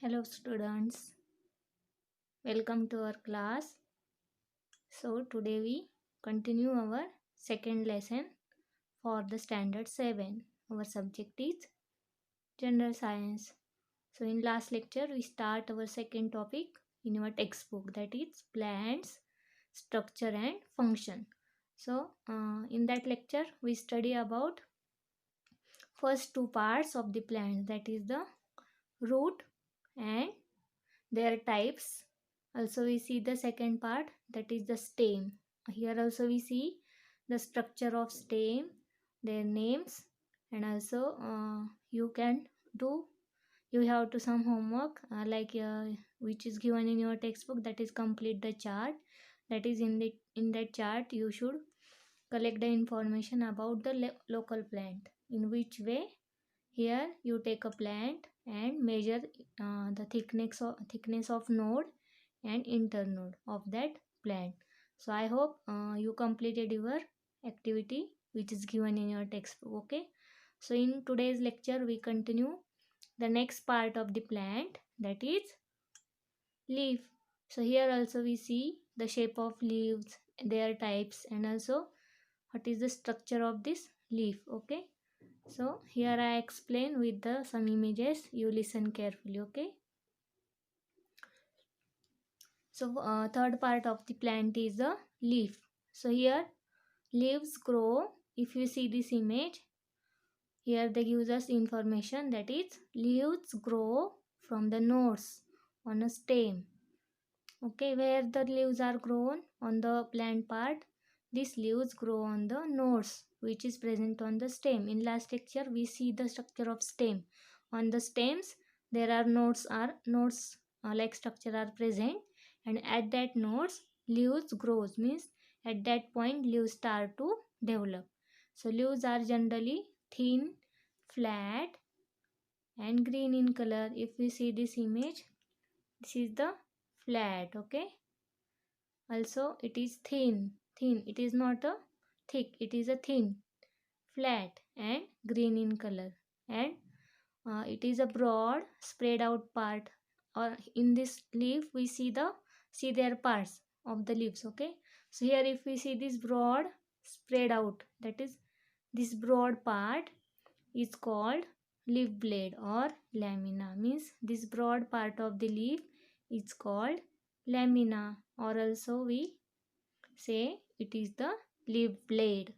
Hello students, welcome to our class. So today we continue our second lesson for the standard 7. Our subject is general science. So in last lecture we start our second topic in our textbook, that is plants, structure and function. So in that lecture we study about first two parts of the plant, that is the root and their types. Also we see the second part, that is the stem. Here also we see the structure of stem, their names, and also you can do, you have to some homework which is given in your textbook, that is complete the chart. That is in that chart you should collect the information about the local plant, in which way. Here you take a plant and measure the thickness of node and internode of that plant. So I hope you completed your activity which is given in your textbook. Okay, so in today's lecture we continue the next part of the plant, that is leaf. So here also we see the shape of leaves, their types, and also what is the structure of this leaf. Okay, so here I explain with the some images, you listen carefully. Okay, so third part of the plant is the leaf. So here leaves grow. If you see this image, here they gives us information, that is leaves grow from the nodes on a stem. Okay, where the leaves are grown on the plant part, these leaves grow on the nodes which is present on the stem. In last lecture we see the structure of stem. On the stems there are nodes like structure are present, and at that nodes leaves grows, means at that point leaves start to develop. So leaves are generally thin, flat and green in color. If we see this image, this is the flat. Okay, also it is thin, it is not a thick, it is a thin, flat and green in color. And it is a broad spread out part, or in this leaf we see their parts of the leaves. Okay, so here if we see this broad spread out, that is this broad part is called leaf blade or lamina, means this broad part of the leaf is called lamina, or also we say it is the leaf blade.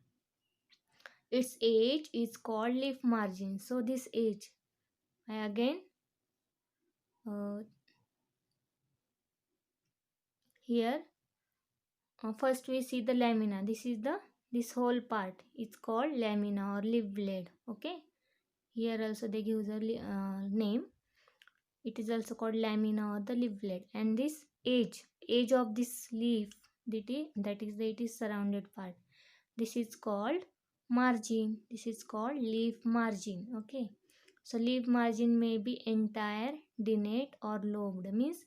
Its edge is called leaf margin. So this edge, I again uh, here first we see the lamina. This whole part is called lamina or leaf blade. Okay, here also they give the name. It is also called lamina or the leaf blade. And this edge of this leaf, it is surrounded part, this is called margin. This is called leaf margin. Okay, so leaf margin may be entire, dentate or lobed, means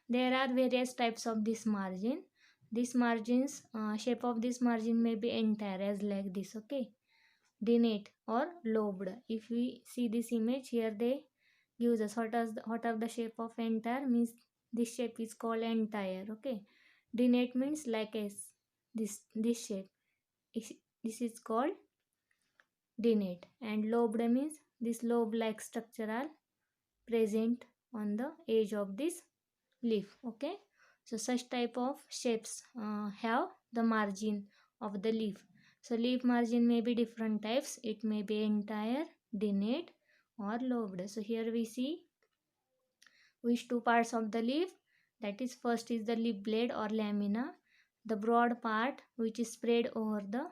there are various types of this margin. This margins shape of this margin may be entire, as like this. Okay, dentate or lobed. If we see this image, here they gives us what are the shape of entire, means this shape is called entire. Okay, dentate means like this shape is, this is called dentate. And lobed means this lobe like structure are present on the edge of this leaf. Okay, so such type of shapes have the margin of the leaf. So leaf margin may be different types, it may be entire, dentate or lobed. So here we see which two parts of the leaf, that is first is the leaf blade or lamina, the broad part which is spread over the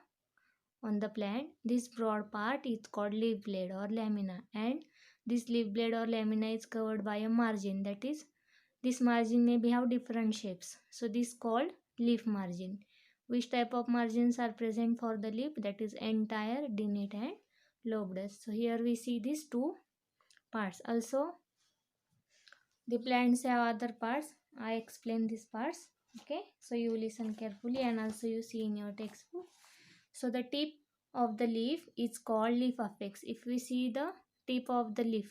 on the plant. This broad part is called leaf blade or lamina, and this leaf blade or lamina is covered by a margin, that is this margin may be have different shapes, so this called leaf margin. Which type of margins are present for the leaf, that is entire, dentate and lobed. So here we see these two parts. Also the plants have other parts, I explain these parts. Okay, so you listen carefully and also you see in your textbook. So the tip of the leaf is called leaf apex. If we see the tip of the leaf,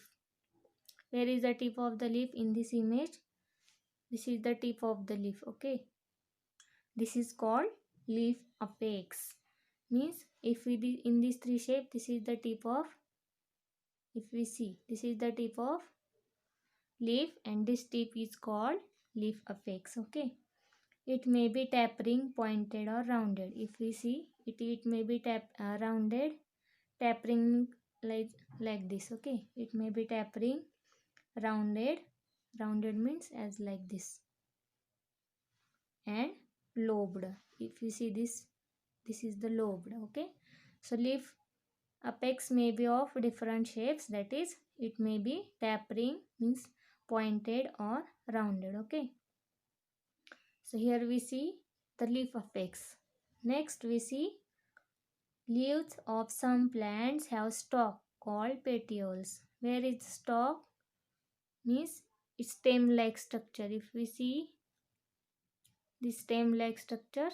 Where is the tip of the leaf in this image? This is the tip of the leaf. Okay, this is called leaf apex. Means if we in these three shape, this is the tip of, if we see, this is the tip of leaf and this tip is called leaf apex. Okay, it may be tapering, pointed or rounded. If we see it, it may be rounded, tapering like this. Okay, it may be tapering, rounded, rounded means as like this, and lobed. If you see this, this is the lobed. Okay, so leaf apex may be of different shapes, that is it may be tapering means pointed or rounded. Okay, so here we see the leaf apex. Next we see leaves of some plants have stalk called petioles. Where is stalk? Means it's stem like structure. If we see this stem like structure,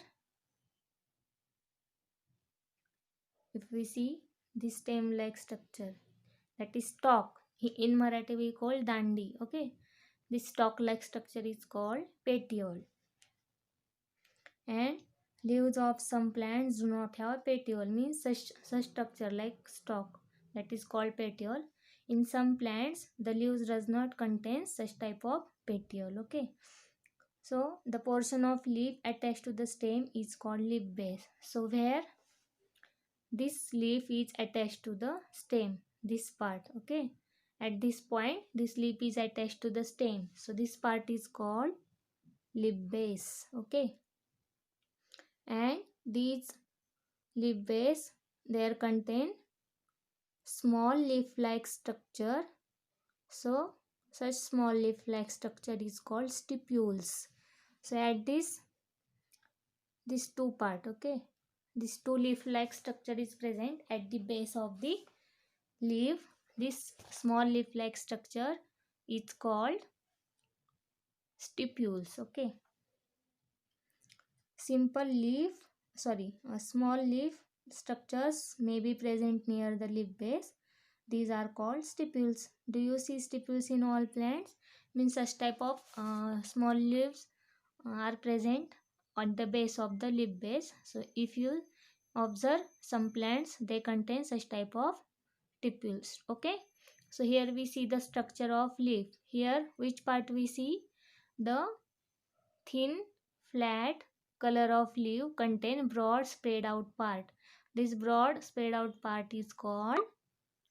if we see this stem like structure, that is stalk. In Marathi we call dandi. Okay, this stalk like structure is called petiole. And leaves of some plants do not have petiole, means such structure like stalk, that is called petiole. In some plants the leaves does not contain such type of petiole. Okay, so the portion of leaf attached to the stem is called leaf base. So where this leaf is attached to the stem, this part. Okay, at this point this leaf is attached to the stem, so this part is called leaf base. Okay, and these leaf base, they contain small leaf like structure. So such small leaf like structure is called stipules. So at this two part. Okay, this two leaf like structure is present at the base of the leaf. This small leaf like structure is called stipules. Okay, simple leaf, small leaf structures may be present near the leaf base. These are called stipules. Do you see stipules in all plants? Means such type of small leaves are present on the base of the leaf base. So if you observe some plants, they contain such type of stipules. Okay, so here we see the structure of leaf. Here which part we see? The thin flat color of leaf contain broad spread out part. This broad spread out part is called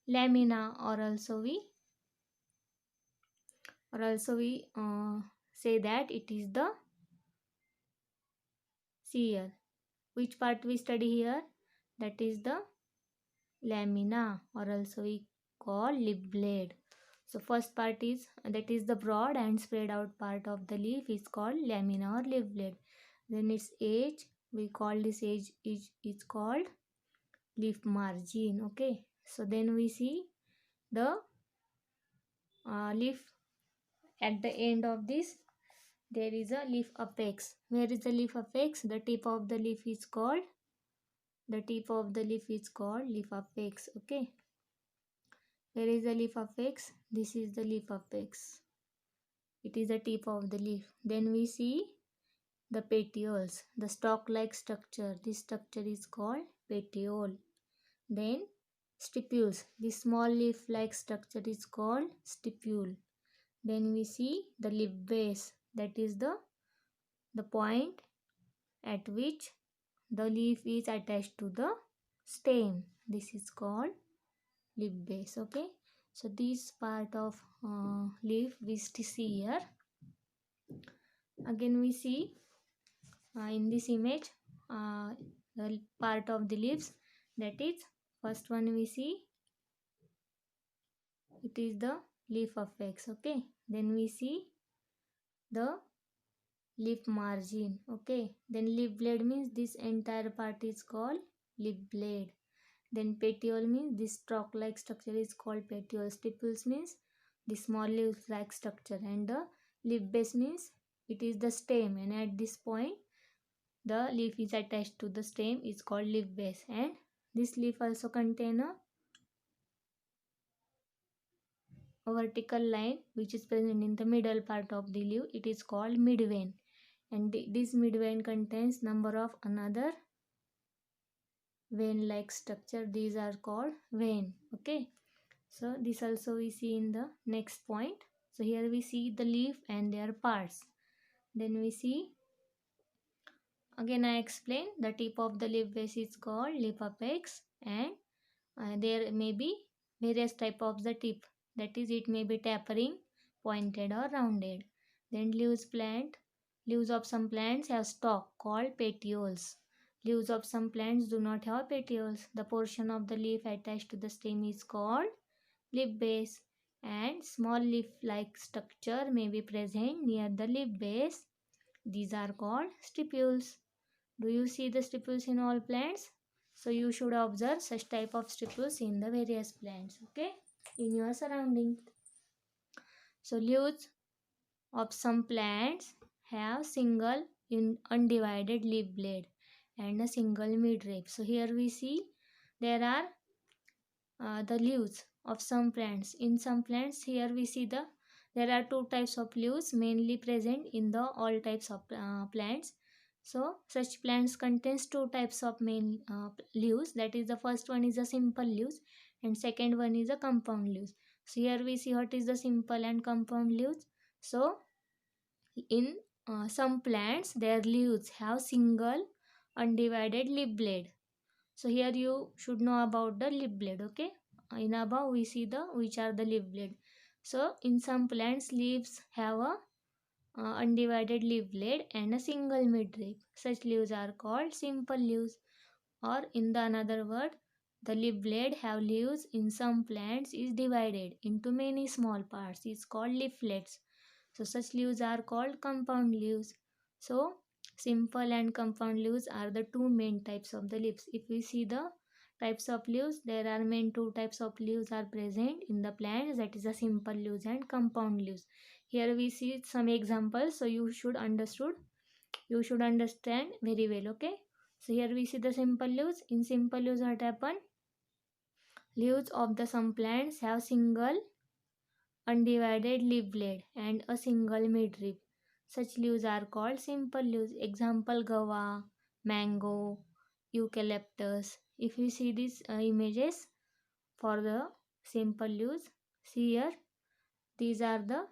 lamina, or also we say that it is the, see here which part we study here, that is the lamina, or also we call leaf blade. So first part is, that is the broad and spread out part of the leaf, is called lamina or leaf blade. Then its edge, we call this edge is called leaf margin. Okay, so then we see the leaf. At the end of this there is a leaf apex. Where is the leaf apex? The tip of the leaf is called, leaf apex. Okay, where is the leaf apex? This is the leaf apex. It is the tip of the leaf. Then we see the petioles, the stalk like structure. This structure is called petiole. Then stipules, this small leaf like structure is called stipule. Then we see the leaf base, that is the point at which the leaf is attached to the stem. This is called leaf base. Okay, so this part of leaf we see here. Again we see in this image the part of the leaves, that is first one we see, it is the leaf apex. Okay, then we see the leaf margin. Okay, then leaf blade means this entire part is called leaf blade. Then petiole means this stalk like structure is called petiole. Stipules means the small leaf like structure, and the leaf base means it is the stem, and at this point the leaf is attached to the stem is called leaf base. And this leaf also contain a a vertical line which is present in the middle part of the leaf. It is called midvein, and this midvein contains number of another vein like structure. These are called vein. Okay, so this also we see in the next point. So here we see the leaf and their parts. Then we see, again I explain, the tip of the leaf base is called leaf apex, and there may be various type of the tip, that is it may be tapering, pointed or rounded. Then leaves of some plants have stalk called petioles. Leaves of some plants do not have petioles. The portion of the leaf attached to the stem is called leaf base, and small leaf like structure may be present near the leaf base. These are called stipules. Do you see the stipules in all plants? So you should observe such type of stipules in the various plants, okay, in your surrounding. So leaves of some plants have single undivided leaf blade and a single midrib. So here we see there are the leaves of some plants. In some plants, here we see there are two types of leaves mainly present in the all types of plants. So such plants contains two types of main leaves. That is, the first one is a simple leaves, and second one is a compound leaves. So here we see what is the simple and compound leaves. So in some plants, their leaves have single undivided leaf blade. So here you should know about the leaf blade, okay. In above we see the which are the leaf blade. So in some plants, leaves have a undivided leaf blade and a single midrib. Such leaves are called simple leaves, or in the another word, the leaf blade have leaves in some plants is divided into many small parts. It's called leaflets. So such leaves are called compound leaves. So simple and compound leaves are the two main types of the leaves. If we see the types of leaves, there are main two types of leaves are present in the plants, that is the simple leaves and compound leaves. Here we see some examples, so you should understand very well, okay. So here we see the simple leaves. In simple leaves, what happen? Leaves of the some plants have single undivided leaf blade and a single midrib. Such leaves are called simple leaves. Example, guava, mango, eucalyptus. If you see these images for the simple leaves, see here, these are the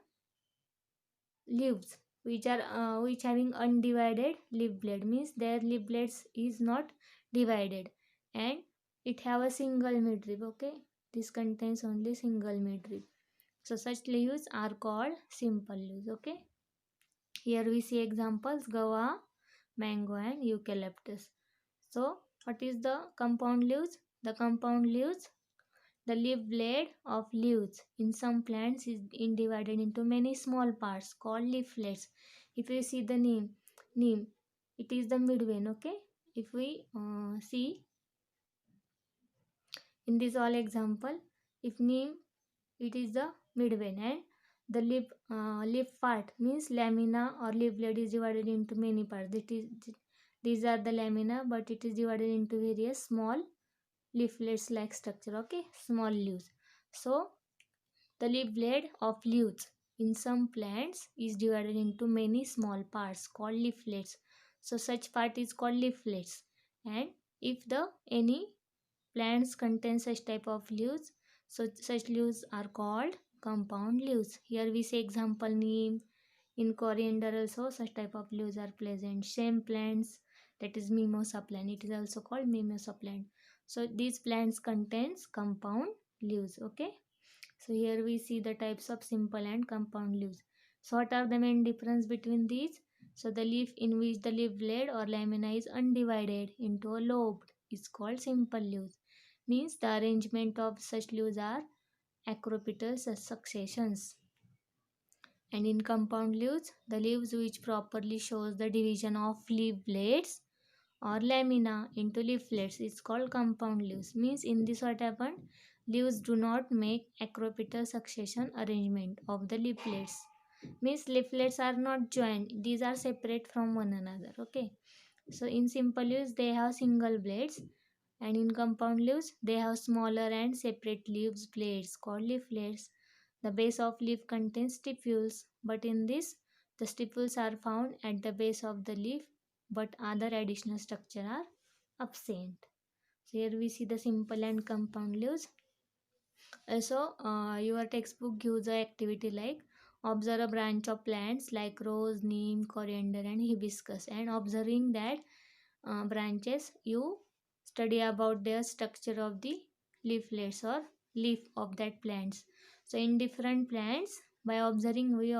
leaves which having undivided leaf blade, means their leaf blades is not divided, and it have a single midrib, okay. This contains only single midrib. So such leaves are called simple leaves, okay. Here we see examples, guava, mango and eucalyptus. So what is the compound leaves? The compound leaves, the leaf blade of leaves in some plants is divided into many small parts called leaflets. If you see the neem, it is the midvein, okay. If we see in this all example, if neem, it is the midvein, and the leaf part means lamina or leaf blade is divided into many parts. These are the lamina, but it is divided into various small leaflets like structure, okay, small leaves. So the leaf blade of leaves in some plants is divided into many small parts called leaflets. So such part is called leaflets. And if the any plants contain such type of leaves, so such leaves are called compound leaves. Here we say example, neem. In coriander also such type of leaves are present. Same plants, that is mimosa plant, it is also called mimosa plant. So these plants contains compound leaves, okay. So here we see the types of simple and compound leaves. So what are the main difference between these? So the leaf in which the leaf blade or lamina is undivided into a lobe is called simple leaves. Means the arrangement of such leaves are acropetal successions. And in compound leaves, the leaves which properly shows the division of leaf blades or lamina into leaflets is called compound leaves. Means in this what happened? Leaves do not make acropetal succession arrangement of the leaflets. Means leaflets are not joined. These are separate from one another. Okay. So in simple leaves they have single blades, and in compound leaves they have smaller and separate leaves blades called leaflets. The base of leaf contains stipules, but in this, the stipules are found at the base of the leaf, but other additional structure are absent. So here we see the simple and compound leaves. Also, your textbook gives a activity like observe a branch of plants like rose, neem, coriander, and hibiscus, and observing that branches, you study about their structure of the leaflets or leaf of that plants. So in different plants, by observing we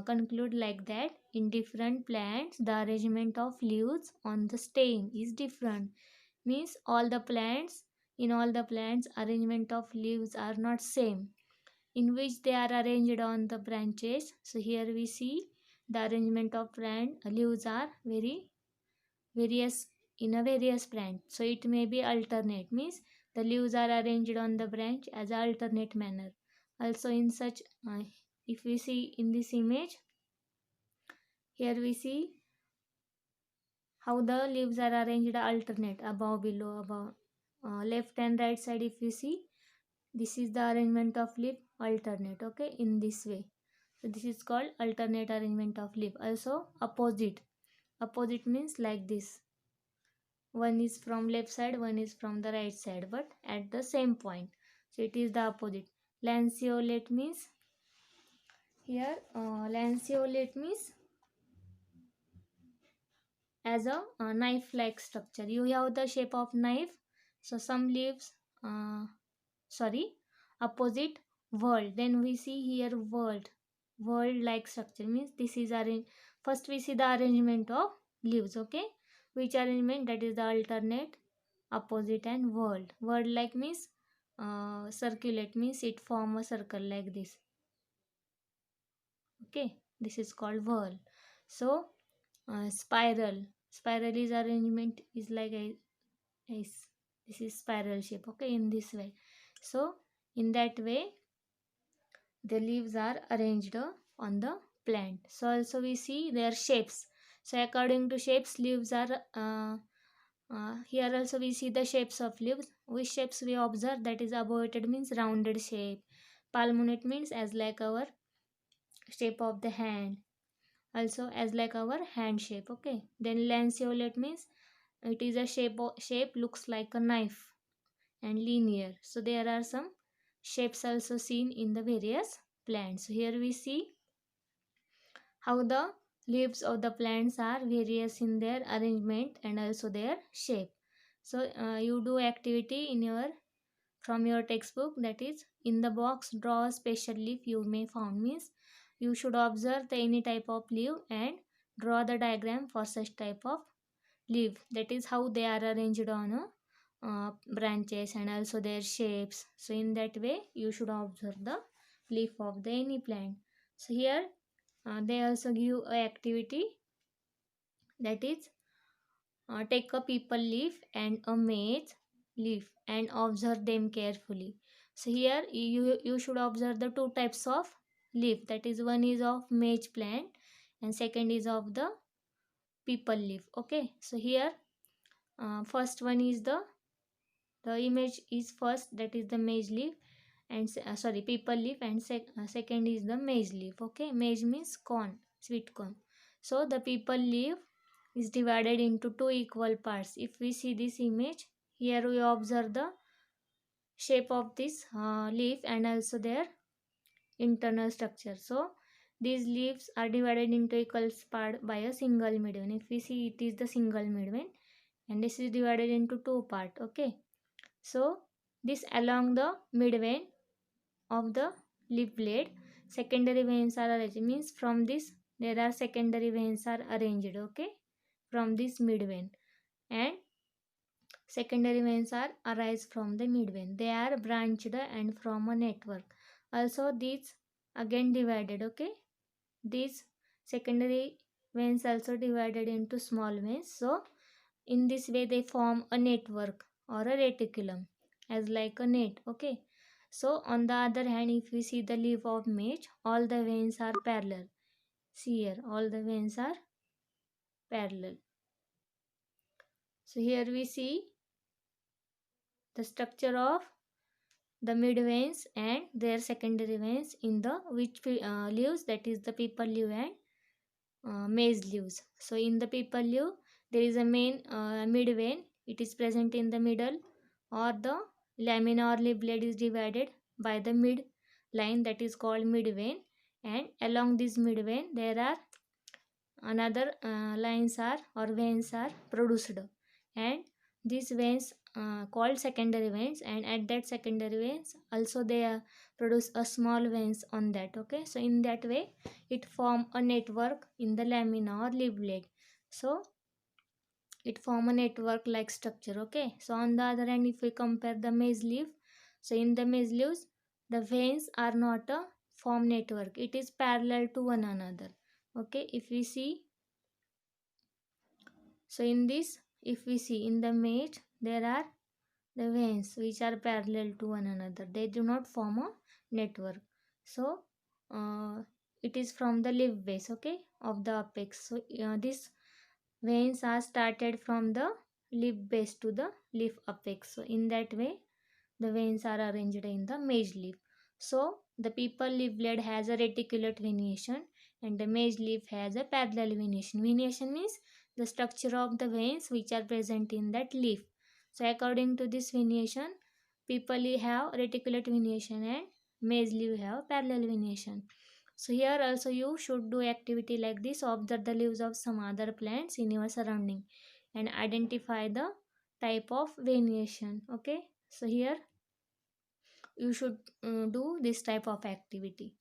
conclude like that in different plants the arrangement of leaves on the stem is different, means in all the plants arrangement of leaves are not same, in which they are arranged on the branches. So here we see the arrangement of plant leaves are very various in a various branch. So it may be alternate, means the leaves are arranged on the branch as a alternate manner. Also in such if we see in this image, here we see how the leaves are arranged alternate above, below, above, left and right side. If you see, this is the arrangement of leaf alternate, okay, in this way. So this is called alternate arrangement of leaf. Also opposite means like this, one is from left side, one is from the right side, but at the same point. So it is the opposite. Lanceolate means here lanceolate means as a knife like structure. You have the shape of knife. So some leaves uh, sorry, opposite world, then we see here world like structure, means this is arranged. First we see the arrangement of leaves, okay, which arrangement, that is the alternate, opposite, and world like means circulate, means it form a circle like this, okay, this is called whirl. So spiral is arrangement is like a is this is spiral shape, okay, in this way. So in that way the leaves are arranged on the plant. So also we see their shapes. So according to shapes leaves are here also we see the shapes of leaves. Which shapes we observe, that is arboreted means rounded shape, palmate means as like our shape of the hand, also as like our hand shape, okay. Then lanceolate means it is a shape looks like a knife and linear. So there are some shapes also seen in the various plants. So here we see how the leaves of the plants are various in their arrangement and also their shape. So you do activity in your from your textbook, that is in the box draw a special leaf you may found, means you should observe the any type of leaf and draw the diagram for such type of leaf, that is how they are arranged on branches and also their shapes. So in that way you should observe the leaf of the any plant. So here they also give a activity, that is take a people leaf and a maize leaf and observe them carefully. So here you should observe the two types of leaf, that is one is of maize plant and second is of the people leaf, okay. So here first one is the image is first, that is the maize leaf and sorry, people leaf, and second is the maize leaf, okay. Maize means corn, sweet corn. So the people leaf is divided into two equal parts. If we see this image, here we observe the shape of this leaf and also their internal structure. So these leaves are divided into equal part by a single midvein. If we see, it is the single midvein and this is divided into two part, okay. So this along the midvein of the leaf blade secondary veins are arranged, means from this there are secondary veins are arranged, okay, from this midvein, and secondary veins are arise from the midvein. They are branched and from a network. Also these again divided, okay. These secondary veins also divided into small veins. So in this way they form a network or a reticulum as like a net, okay. So on the other hand, if we see the leaf of maize, all the veins are parallel. See here, all the veins are parallel. So here we see the structure of the mid veins and their secondary veins in the which leaves, that is the people leaf and maize leaves. So in the people leaf there is a main mid vein, it is present in the middle, or the lamina or leaf blade is divided by the mid line, that is called mid vein, and along this mid vein there are another lines are or veins are produced, and these veins called secondary veins, and at that secondary veins also they produce a small veins on that. Okay, so in that way it form a network in the lamina or leaf blade. So it form a network like structure. Okay, so on the other hand, if we compare the maize leaf, so in the maize leaves the veins are not a form network, it is parallel to one another. Okay, if we see, so in this, if we see in the maize, there are the veins which are parallel to one another. They do not form a network. So uh, it is from the leaf base, okay, of the apex. So these veins are started from the leaf base to the leaf apex. So in that way, the veins are arranged in the maize leaf. So the people leaf blade has a reticulate venation and the maize leaf has a parallel venation. Venation means the structure of the veins which are present in that leaf. So according to this venation, people have reticulate venation and maize leaf have parallel venation. So here also you should do activity like this. Observe the leaves of some other plants in your surrounding and identify the type of venation. Okay. So here you should do this type of activity.